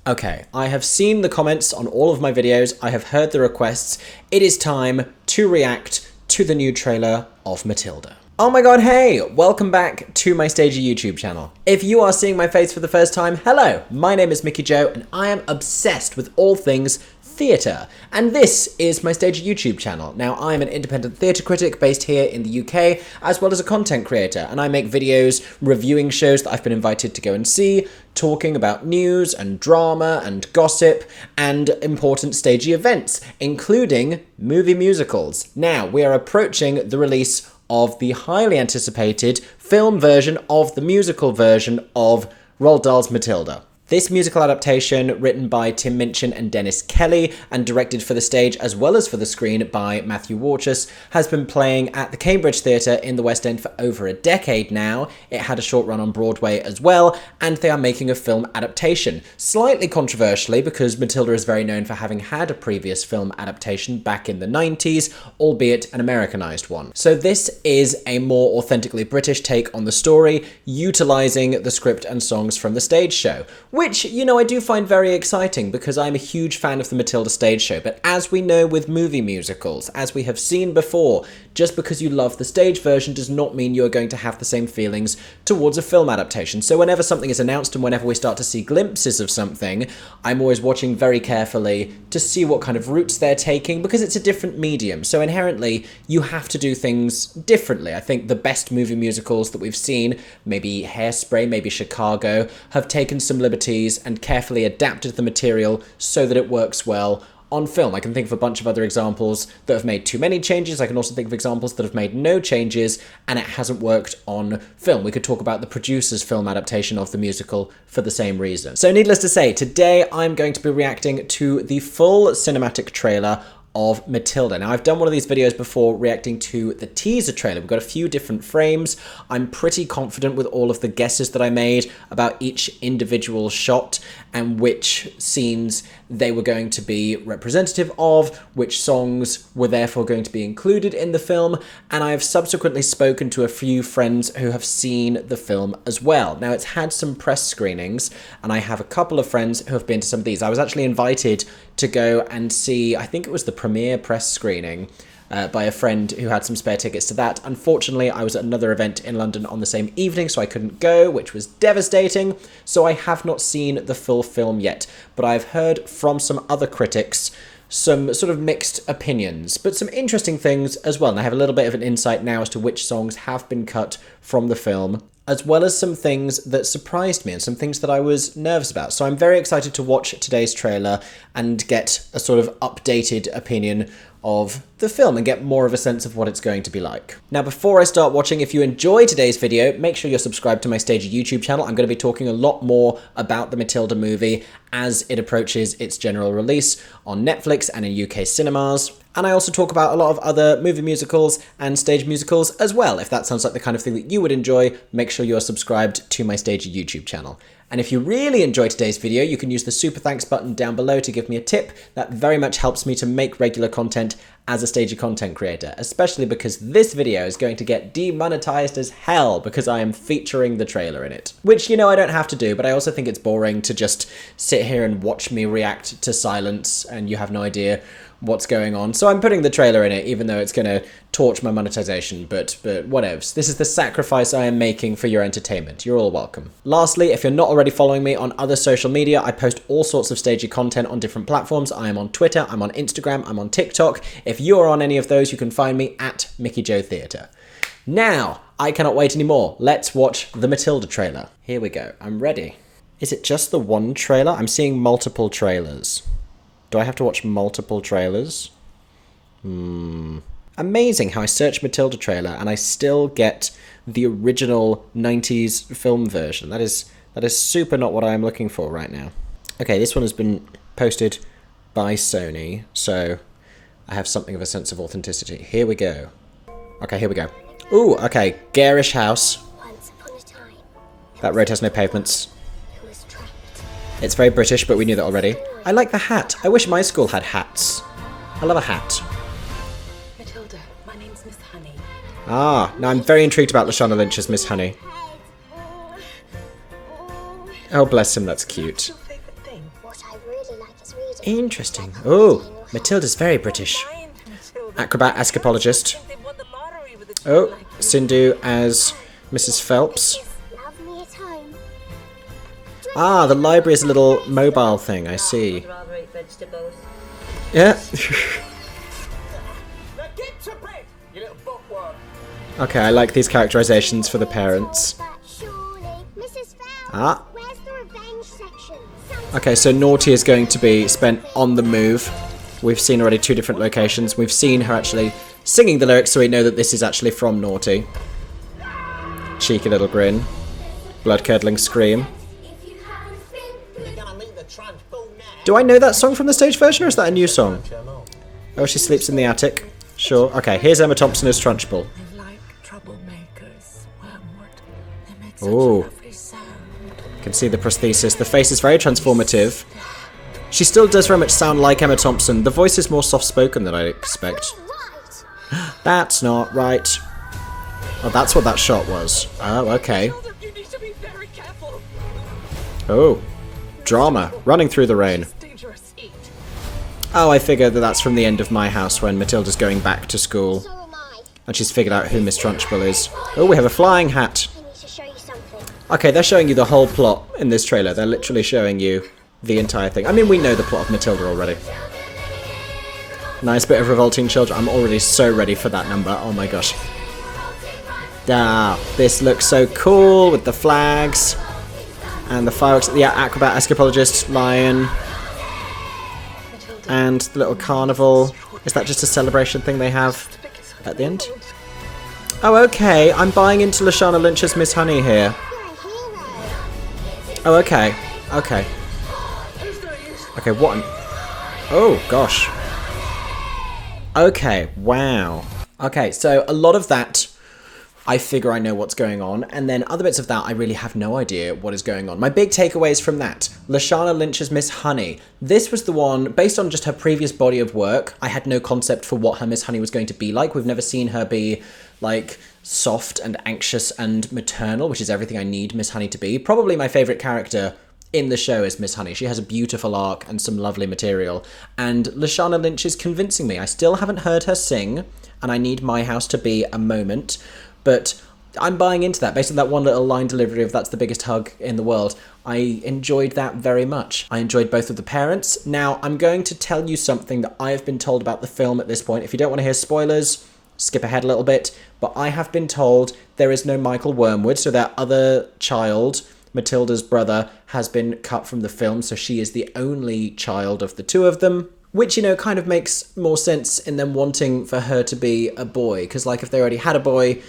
Okay, I have seen the comments on all of my videos, I have heard the requests. It is time to react to the new trailer of Matilda. Oh my god, hey! Welcome back to my Stagey YouTube channel. If you are seeing my face for the first time, hello! My name is Mickey Joe and I am obsessed with all things theatre. And this is my Stagey YouTube channel. Now, I'm an independent theatre critic based here in the UK, as well as a content creator, and I make videos reviewing shows that I've been invited to go and see, talking about news and drama and gossip and important stagey events, including movie musicals. Now, we are approaching the release of the highly anticipated film version of the musical version of Roald Dahl's Matilda. This musical adaptation, written by Tim Minchin and Dennis Kelly, and directed for the stage as well as for the screen by Matthew Warchus, has been playing at the Cambridge Theatre in the West End for over a decade now. It had a short run on Broadway as well, and they are making a film adaptation. Slightly controversially, because Matilda is very known for having had a previous film adaptation back in the 90s, albeit an Americanized one. So this is a more authentically British take on the story, utilising the script and songs from the stage show. Which, you know, I do find very exciting because I'm a huge fan of the Matilda stage show, but as we know with movie musicals, as we have seen before, just because you love the stage version does not mean you are going to have the same feelings towards a film adaptation. So whenever something is announced and whenever we start to see glimpses of something, I'm always watching very carefully to see what kind of routes they're taking, because it's a different medium. So inherently, you have to do things differently. I think the best movie musicals that we've seen, maybe Hairspray, maybe Chicago, have taken some liberties and carefully adapted the material so that it works well on film. I can think of a bunch of other examples that have made too many changes. I can also think of examples that have made no changes and it hasn't worked on film. We could talk about the producer's film adaptation of the musical for the same reason. So needless to say, today I'm going to be reacting to the full cinematic trailer of Matilda. Now, I've done one of these videos before reacting to the teaser trailer. We've got a few different frames. I'm pretty confident with all of the guesses that I made about each individual shot and which scenes they were going to be representative of, which songs were therefore going to be included in the film, and I have subsequently spoken to a few friends who have seen the film as well. Now, it's had some press screenings, and I have a couple of friends who have been to some of these. I was actually invited to go and see, I think it was the premiere press screening, by a friend who had some spare tickets to that. Unfortunately, I was at another event in London on the same evening, so I couldn't go, which was devastating. So I have not seen the full film yet, but I've heard from some other critics some sort of mixed opinions, but some interesting things as well. And I have a little bit of an insight now as to which songs have been cut from the film, as well as some things that surprised me and some things that I was nervous about. So I'm very excited to watch today's trailer and get a sort of updated opinion of the film and get more of a sense of what it's going to be like. Now, before I start watching, if you enjoy today's video, make sure you're subscribed to my Stagey YouTube channel. I'm going to be talking a lot more about the Matilda movie as it approaches its general release on Netflix and in UK cinemas. And I also talk about a lot of other movie musicals and stage musicals as well. If that sounds like the kind of thing that you would enjoy, make sure you're subscribed to my Stagey YouTube channel. And if you really enjoyed today's video, you can use the super thanks button down below to give me a tip. That very much helps me to make regular content as a Stagey content creator, especially because this video is going to get demonetized as hell because I am featuring the trailer in it. Which, you know, I don't have to do, but I also think it's boring to just sit here and watch me react to silence and you have no idea what's going on. So I'm putting the trailer in it, even though it's going to torch my monetization, but whatevs. This is the sacrifice I am making for your entertainment. You're all welcome. Lastly, if you're not already following me on other social media, I post all sorts of Stagey content on different platforms. I am on Twitter, I'm on Instagram, I'm on TikTok. If you're on any of those, you can find me at Mickey Joe Theatre. Now, I cannot wait anymore. Let's watch the Matilda trailer. Here we go. I'm ready. Is it just the one trailer? I'm seeing multiple trailers. Do I have to watch multiple trailers? Amazing how I search Matilda trailer and I still get the original 90s film version. That is super not what I'm looking for right now. Okay, this one has been posted by Sony, so I have something of a sense of authenticity. Here we go. Okay, here we go. Ooh, okay, garish house. Once upon a time, that road has no pavements. who was trapped. It's very British, but we knew that already. I like the hat. I wish my school had hats. I love a hat. Matilda, my name's Miss Honey. Ah, now I'm very intrigued about Lashana Lynch as Miss Honey. Oh, bless him, that's cute. What's your favourite thing? Why what I really like is reading. Interesting. Oh, Matilda's very British. Acrobat escapologist. Oh, Sindhu as Mrs. Phelps. Love me a time. Ah, the library is a little mobile thing, I see. Yeah. Okay, I like these characterizations for the parents. Ah. Where's the revenge section? Okay, so Naughty is going to be spent on the move. We've seen already 2 different locations. We've seen her actually singing the lyrics, so we know that this is actually from Naughty. Cheeky little grin. Blood-curdling scream. Do I know that song from the stage version, or is that a new song? Oh, she sleeps in the attic. Sure. Okay, here's Emma Thompson as Trunchbull. Oh. Can see the prosthesis. The face is very transformative. She still does very much sound like Emma Thompson. The voice is more soft-spoken than I expect. That's not right. Oh, that's what that shot was. Oh, okay. Oh. Drama. Running through the rain. Oh, I figure that that's from the end of My House when Matilda's going back to school. So am I. And she's figured out who Miss Trunchbull is. Oh, we have a flying hat. I need to show you something. Okay, they're showing you the whole plot in this trailer. They're literally showing you the entire thing. I mean, we know the plot of Matilda already. Nice bit of revolting children. I'm already so ready for that number. Oh my gosh. Ah, this looks so cool with the flags and the fireworks. Yeah, acrobat, escapologist, lion, and the little carnival. Is that just a celebration thing they have at the end? Oh, okay. I'm buying into Lashana Lynch's Miss Honey here. You're a hero. Oh, okay. Okay. Okay, what? Oh, gosh. Okay, wow. Okay, so a lot of that, I figure I know what's going on, and then other bits of that, I really have no idea what is going on. My big takeaways from that, Lashana Lynch's Miss Honey. This was the one, based on just her previous body of work, I had no concept for what her Miss Honey was going to be like. We've never seen her be, like, soft and anxious and maternal, which is everything I need Miss Honey to be. Probably my favourite character in the show is Miss Honey. She has a beautiful arc and some lovely material, and Lashana Lynch is convincing me. I still haven't heard her sing, and I need My House to be a moment, but I'm buying into that based on that one little line delivery of "that's the biggest hug in the world." I enjoyed that very much. I enjoyed both of the parents. Now, I'm going to tell you something that I have been told about the film at this point. If you don't want to hear spoilers, skip ahead a little bit, but I have been told there is no Michael Wormwood, so their other child, Matilda's brother, has been cut from the film, so she is the only child of the 2 of them. Which, you know, kind of makes more sense in them wanting for her to be a boy, because, like, if they already had a boy,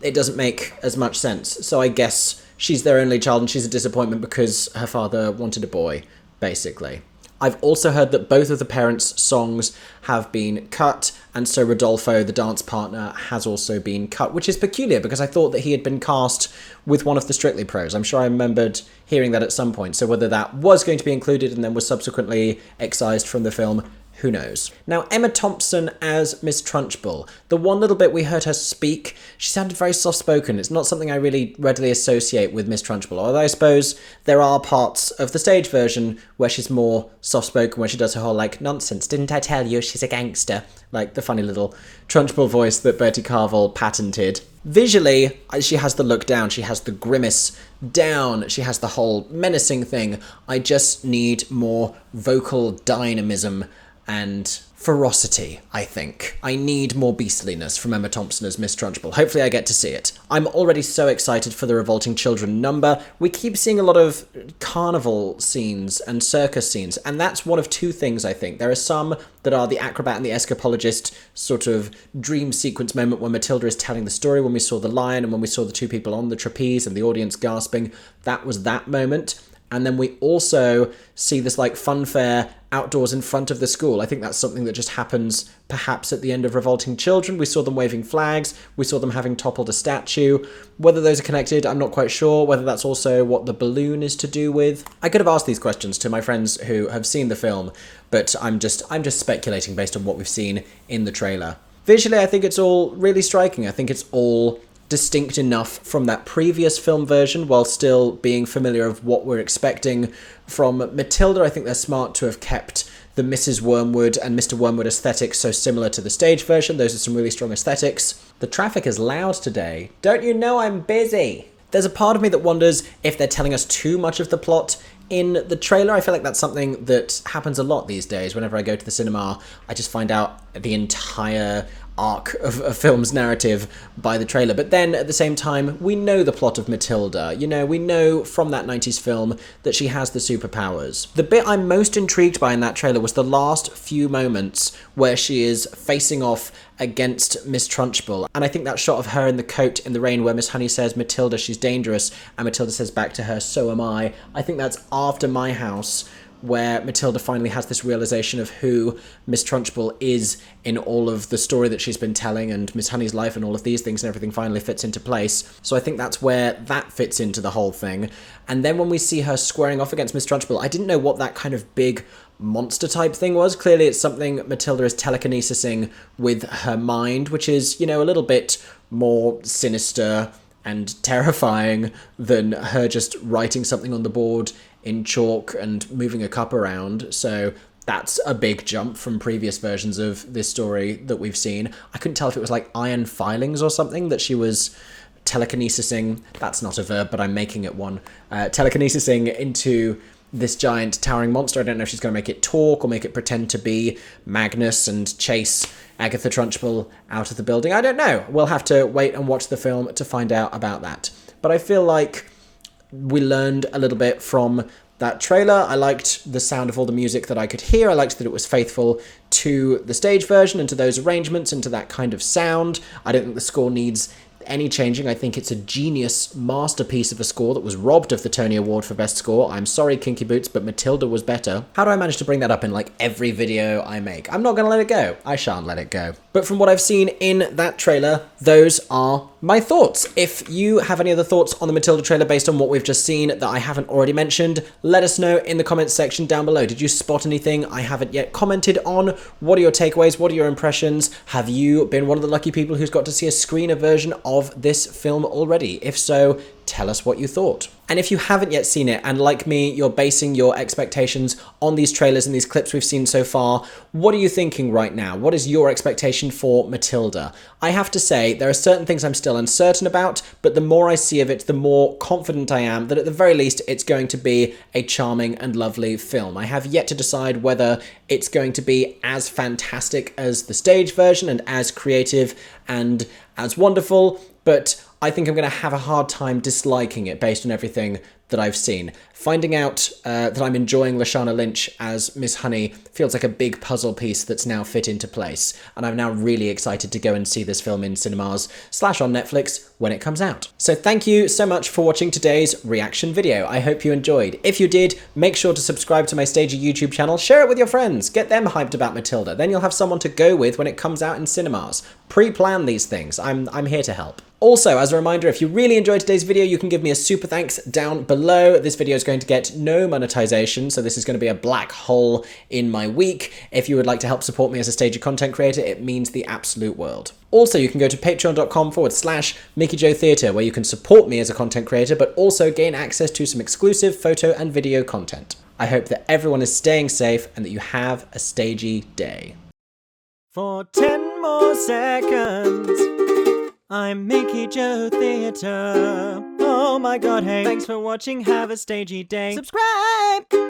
it doesn't make as much sense. So I guess she's their only child and she's a disappointment because her father wanted a boy, basically. I've also heard that both of the parents' songs have been cut, and so Rodolfo, the dance partner, has also been cut, which is peculiar because I thought that he had been cast with one of the Strictly Pros. I'm sure I remembered hearing that at some point, so whether that was going to be included and then was subsequently excised from the film, who knows? Now, Emma Thompson as Miss Trunchbull. The one little bit we heard her speak, she sounded very soft-spoken. It's not something I really readily associate with Miss Trunchbull, although I suppose there are parts of the stage version where she's more soft-spoken, where she does her whole, like, nonsense, didn't I tell you she's a gangster? Like the funny little Trunchbull voice that Bertie Carvel patented. Visually, she has the look down, she has the grimace down, she has the whole menacing thing. I just need more vocal dynamism and ferocity, I think. I need more beastliness from Emma Thompson as Miss Trunchbull. Hopefully I get to see it. I'm already so excited for the Revolting Children number. We keep seeing a lot of carnival scenes and circus scenes, and that's one of 2 things, I think. There are some that are the acrobat and the escapologist sort of dream sequence moment when Matilda is telling the story, when we saw the lion and when we saw the 2 people on the trapeze and the audience gasping. That was that moment. And then we also see this like funfair outdoors in front of the school. I think that's something that just happens perhaps at the end of Revolting Children. We saw them waving flags. We saw them having toppled a statue. Whether those are connected, I'm not quite sure. Whether that's also what the balloon is to do with. I could have asked these questions to my friends who have seen the film, but I'm just speculating based on what we've seen in the trailer. Visually, I think it's all really striking. I think it's all distinct enough from that previous film version while still being familiar of what we're expecting from Matilda. I think they're smart to have kept the Mrs. Wormwood and Mr. Wormwood aesthetics so similar to the stage version. Those are some really strong aesthetics. The traffic is loud today. Don't you know I'm busy? There's a part of me that wonders if they're telling us too much of the plot in the trailer. I feel like that's something that happens a lot these days. Whenever I go to the cinema, I just find out the entire arc of a film's narrative by the trailer. But then at the same time, we know the plot of Matilda. You know, we know from that 90s film that she has the superpowers. The bit I'm most intrigued by in that trailer was the last few moments where she is facing off against Miss Trunchbull. And I think that shot of her in the coat in the rain where Miss Honey says, Matilda, she's dangerous, and Matilda says back to her, so am I think that's after My House, where Matilda finally has this realization of who Miss Trunchbull is in all of the story that she's been telling, and Miss Honey's life and all of these things, and everything finally fits into place. So I think that's where that fits into the whole thing. And then when we see her squaring off against Miss Trunchbull, I didn't know what that kind of big monster type thing was. Clearly it's something Matilda is telekinesising with her mind, which is, you know, a little bit more sinister and terrifying than her just writing something on the board in chalk and moving a cup around. So that's a big jump from previous versions of this story that we've seen. I couldn't tell if it was like iron filings or something that she was telekinesising. That's not a verb, but I'm making it one. Telekinesising into this giant towering monster. I don't know if she's going to make it talk or make it pretend to be Magnus and chase Agatha Trunchbull out of the building. I don't know. We'll have to wait and watch the film to find out about that. But I feel like we learned a little bit from that trailer. I liked the sound of all the music that I could hear. I liked that it was faithful to the stage version and to those arrangements and to that kind of sound. I don't think the score needs any changing. I think it's a genius masterpiece of a score that was robbed of the Tony Award for Best Score. I'm sorry, Kinky Boots, but Matilda was better. How do I manage to bring that up in like every video I make? I'm not going to let it go. I shan't let it go. But from what I've seen in that trailer, those are my thoughts. If you have any other thoughts on the Matilda trailer based on what we've just seen that I haven't already mentioned, let us know in the comments section down below. Did you spot anything I haven't yet commented on? What are your takeaways? What are your impressions? Have you been one of the lucky people who's got to see a screener version of this film already? If so, tell us what you thought. And if you haven't yet seen it, and like me, you're basing your expectations on these trailers and these clips we've seen so far, what are you thinking right now? What is your expectation for Matilda? I have to say, there are certain things I'm still uncertain about, but the more I see of it, the more confident I am that at the very least, it's going to be a charming and lovely film. I have yet to decide whether it's going to be as fantastic as the stage version and as creative and as wonderful, but I think I'm going to have a hard time disliking it based on everything that I've seen. Finding out that I'm enjoying Lashana Lynch as Miss Honey feels like a big puzzle piece that's now fit into place, and I'm now really excited to go and see this film in cinemas / on Netflix when it comes out. So thank you so much for watching today's reaction video. I hope you enjoyed. If you did, make sure to subscribe to my Stagey YouTube channel, share it with your friends, get them hyped about Matilda, then you'll have someone to go with when it comes out in cinemas. Pre-plan these things. I'm here to help. Also, as a reminder, if you really enjoyed today's video, you can give me a super thanks down below. This video is going to get no monetization, so this is going to be a black hole in my week. If you would like to help support me as a Stagey content creator, it means the absolute world. Also, you can go to patreon.com/MickeyJoeTheatre, where you can support me as a content creator, but also gain access to some exclusive photo and video content. I hope that everyone is staying safe and that you have a Stagey day. For 10 more seconds, I'm Mickey Joe Theatre. Oh my god, hey, thanks for watching, have a Stagey day. Subscribe!